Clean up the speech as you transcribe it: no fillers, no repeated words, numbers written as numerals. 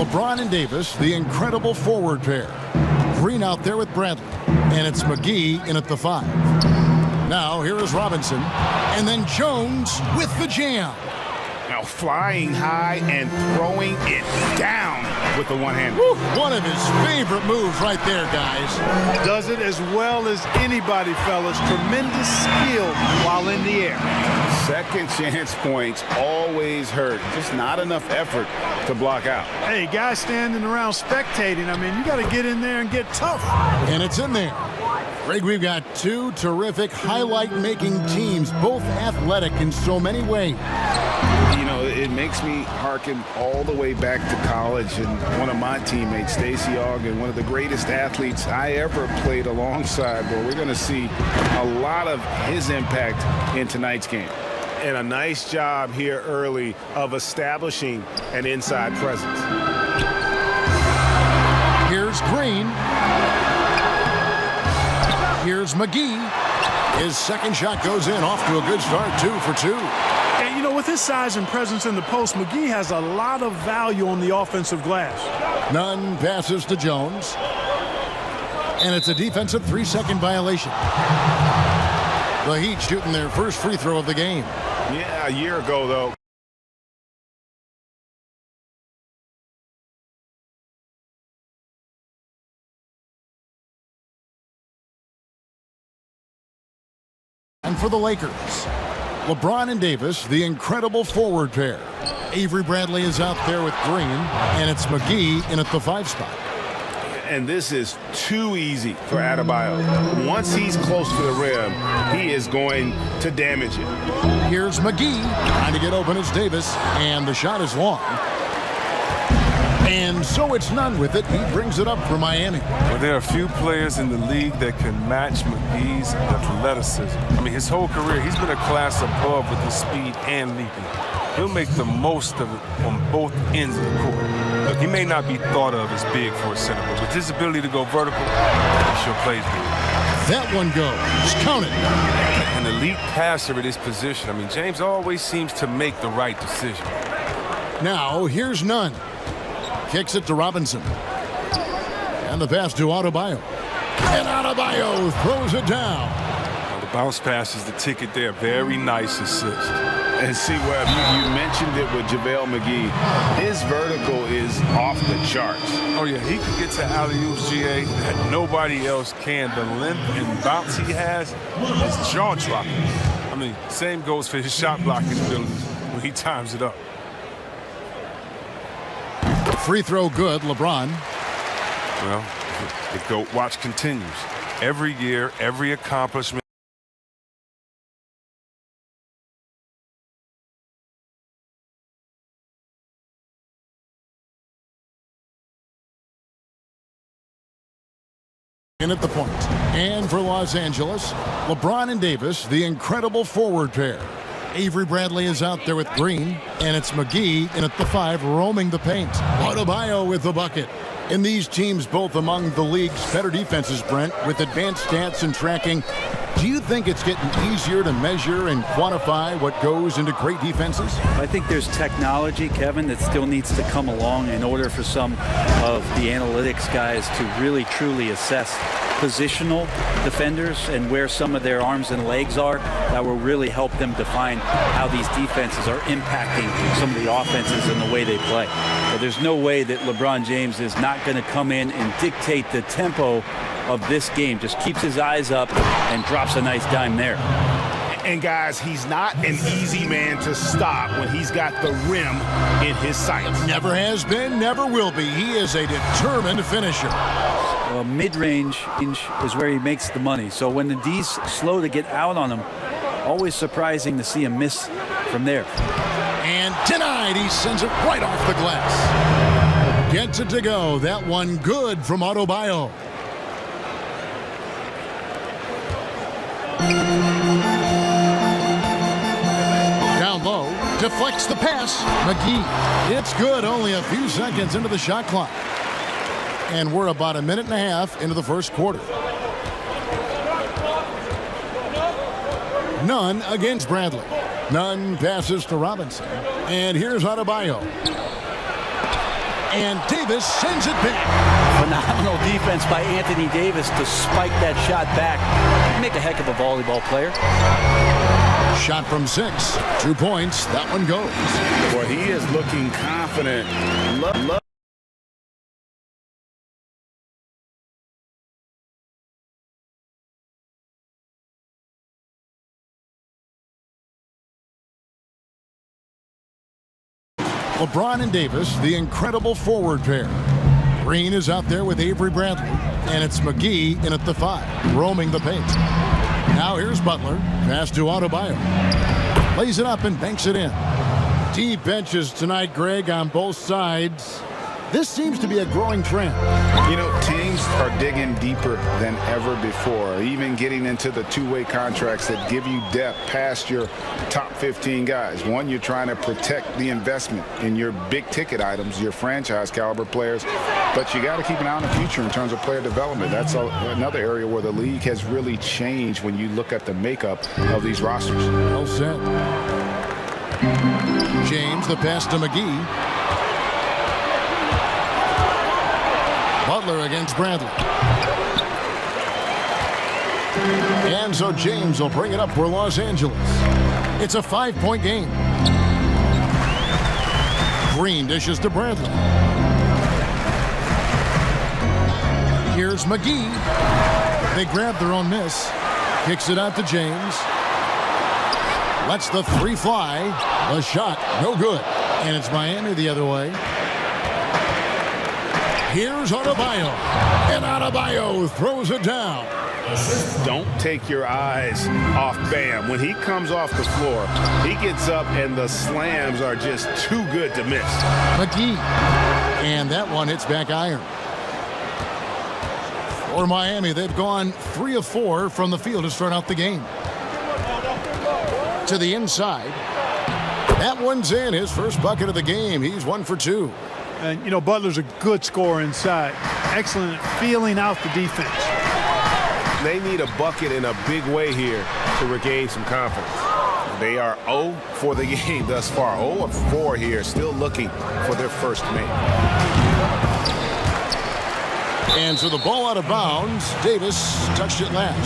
LeBron and Davis, the incredible forward pair. Green out there with Bradley, and it's McGee in at the 5. Now here is Robinson, and then Jones with the jam. Now flying high and throwing it down with the one-hand. One of his favorite moves right there, guys. Does it as well as anybody, fellas. Tremendous skill while in the air. Second chance points always hurt. Just not enough effort to block out. Hey, guys standing around spectating, I mean, you got to get in there and get tough. And it's in there. Greg, we've got two terrific highlight-making teams, both athletic in so many ways. You know, it makes me hearken all the way back to college, and one of my teammates, Stacey Ogden, one of the greatest athletes I ever played alongside, where we're going to see a lot of his impact in tonight's game. And a nice job here early of establishing an inside presence. Here's Green. Here's McGee. His second shot goes in, off to a good start, 2 for 2. And, you know, with his size and presence in the post, McGee has a lot of value on the offensive glass. None passes to Jones. And it's a defensive 3-second violation. The Heat shooting their first free throw of the game. Yeah, a year ago, though. And for the Lakers, LeBron and Davis, the incredible forward pair. Avery Bradley is out there with Green, and it's McGee in at the 5 spot. And this is too easy for Adebayo. Once he's close to the rim, he is going to damage it. Here's McGee, trying to get open as Davis, and the shot is long. And so it's none with it. He brings it up for Miami. Well, there are a few players in the league that can match McGee's athleticism. I mean, his whole career, he's been a class above with his speed and leaping. He'll make the most of it on both ends of the court. Look, he may not be thought of as big for a center, but with his ability to go vertical, he sure plays big. That one goes. Count it. An elite passer at his position. I mean, James always seems to make the right decision. Now, here's Nunn. Kicks it to Robinson. And the pass to Adebayo. And Adebayo throws it down. Well, the bounce pass is the ticket there. Very nice assist. And see, Webb, you mentioned it with JaVale McGee. His vertical is off the charts. Oh, yeah, he can get to alley-oops, GA, that nobody else can. The length and bounce he has is jaw-dropping. I mean, same goes for his shot blocking abilities when he times it up. Free throw good, LeBron. Well, the GOAT watch continues. Every year, every accomplishment. In at the point. And for Los Angeles, LeBron and Davis, the incredible forward pair. Avery Bradley is out there with Green, and it's McGee in at the 5, roaming the paint. Adebayo with the bucket. And these teams both among the league's better defenses, Brent, with advanced stats and tracking. Do you think it's getting easier to measure and quantify what goes into great defenses? I think there's technology, Kevin, that still needs to come along in order for some of the analytics guys to really truly assess positional defenders and where some of their arms and legs are. That will really help them define how these defenses are impacting some of the offenses and the way they play. But there's no way that LeBron James is not going to come in and dictate the tempo of this game. Just keeps his eyes up and drops a nice dime there. And guys, he's not an easy man to stop when he's got the rim in his sights. Never has been, never will be. He is a determined finisher. Mid-range is where he makes the money. So when the D's slow to get out on him, always surprising to see him miss from there. And denied, he sends it right off the glass. Gets it to go. That one good from Adebayo. Down low, deflects the pass. McGee, it's good, only a few seconds into the shot clock. And we're about a minute and a half into the first quarter. Nunn against Bradley. Nunn passes to Robinson. And here's Adebayo. And Davis sends it back. Phenomenal defense by Anthony Davis to spike that shot back. Make a heck of a volleyball player. Shot from 6. 2 points. That one goes. Well, he is looking confident. LeBron and Davis, the incredible forward pair. Green is out there with Avery Bradley, and it's McGee in at the 5, roaming the paint. Now here's Butler, pass to Adebayo. Lays it up and banks it in. Deep benches tonight, Greg, on both sides. This seems to be a growing trend. You know, teams are digging deeper than ever before, even getting into the two-way contracts that give you depth past your top 15 guys. One, you're trying to protect the investment in your big-ticket items, your franchise-caliber players, but you got to keep an eye on the future in terms of player development. That's another area where the league has really changed when you look at the makeup of these rosters. Well said. James, the pass to McGee. Butler against Bradley. And so James will bring it up for Los Angeles. It's a 5-point game. Green dishes to Bradley. Here's McGee. They grab their own miss. Kicks it out to James. Lets the 3 fly. The shot, no good. And it's Miami the other way. Here's Adebayo, and Adebayo throws it down. Don't take your eyes off Bam. When he comes off the floor, he gets up and the slams are just too good to miss. McGee, and that one hits back iron. For Miami, they've gone 3 of 4 from the field to start out the game. To the inside. That one's in, his first bucket of the game. He's 1 for 2. And, you know, Butler's a good scorer inside. Excellent feeling out the defense. They need a bucket in a big way here to regain some confidence. They are 0 for the game thus far. 0 of 4 here, still looking for their first make. And so the ball out of bounds. Davis touched it last.